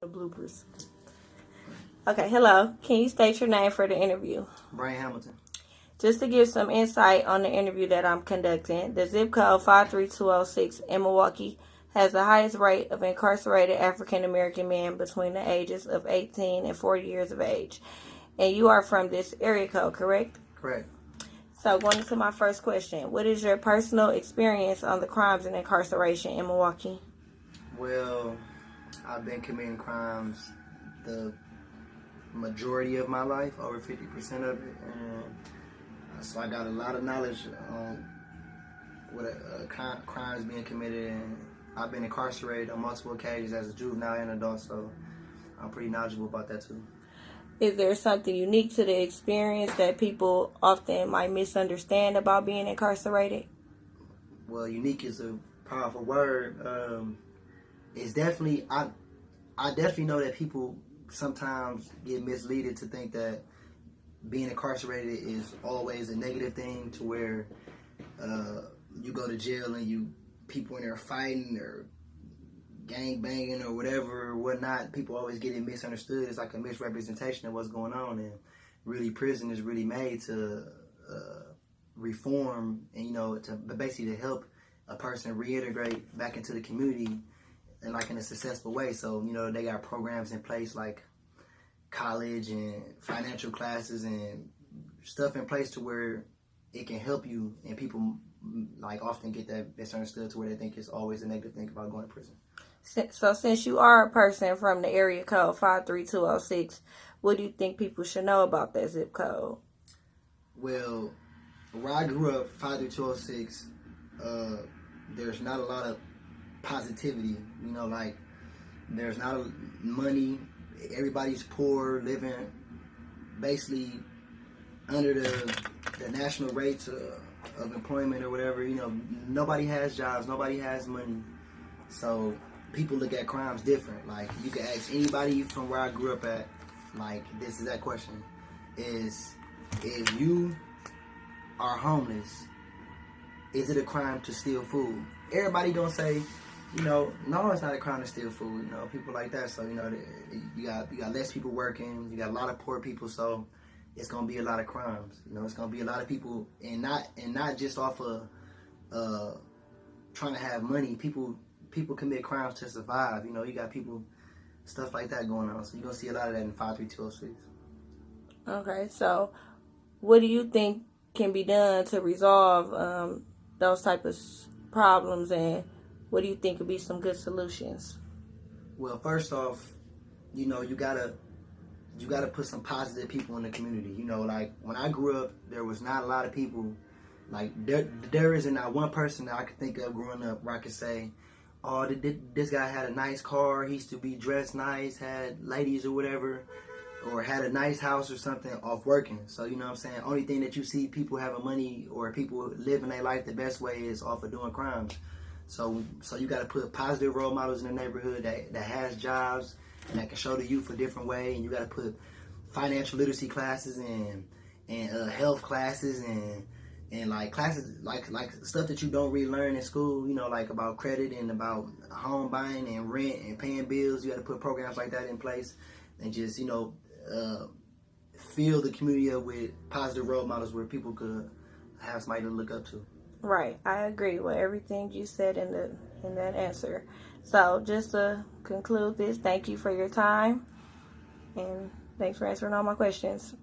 The bloopers. Okay, hello. Can you state your name for the interview? Brian Hamilton. Just to give some insight on the interview that I'm conducting, the zip code 53206 in Milwaukee has the highest rate of incarcerated African American men between the ages of 18 and 40 years of age. And you are from this area code, correct? Correct. So going into my first question, what is your personal experience on the crimes and incarceration in Milwaukee? Well, I've been committing crimes the majority of my life, over 50% of it, and so I got a lot of knowledge on what crimes being committed, and I've been incarcerated on multiple occasions as a juvenile and adult, so I'm pretty knowledgeable about that too. Is there something unique to the experience that people often might misunderstand about being incarcerated? Well, unique is a powerful word. It's definitely, I definitely know that people sometimes get misled to think that being incarcerated is always a negative thing, to where you go to jail and people in there fighting or gang banging or whatever or whatnot. People always get it misunderstood. It's like a misrepresentation of what's going on, and really prison is really made to reform and to basically to help a person reintegrate back into the community and in a successful way. So they got programs in place like college and financial classes and stuff in place to where it can help you, and people often get that misunderstood to where they think it's always a negative thing about going to prison. So since you are a person from the area code 53206, what do you think people should know about that zip code? Well, where I grew up, 53206, there's not a lot of positivity. There's not money. Everybody's poor, living basically under the national rates of employment or whatever. Nobody has jobs, nobody has money. So people look at crimes different. You can ask anybody from where I grew up at, this is that question. Is if you are homeless, is it a crime to steal food? Everybody gonna say, no, it's not a crime to steal food. People like that. So you got less people working. You got a lot of poor people. So it's gonna be a lot of crimes. It's gonna be a lot of people, and not just off of trying to have money. People commit crimes to survive. You got people, stuff like that going on. So you're gonna see a lot of that in 53206. Okay, so what do you think can be done to resolve those type of problems, and what do you think could be some good solutions? Well, first off, you gotta put some positive people in the community. When I grew up, there was not a lot of people. There isn't not one person that I could think of growing up where I could say, oh, this guy had a nice car, he used to be dressed nice, had ladies or whatever, or had a nice house or something off working. So, you know what I'm saying? Only thing that you see people having money or people living their life the best way is off of doing crimes. So you got to put positive role models in the neighborhood that has jobs and that can show the youth a different way. And you got to put financial literacy classes and health classes and classes like stuff that you don't really learn in school. About credit and about home buying and rent and paying bills. You got to put programs like that in place and just fill the community up with positive role models where people could have somebody to look up to. Right, I agree with everything you said in that answer. So just to conclude this, thank you for your time, and thanks for answering all my questions.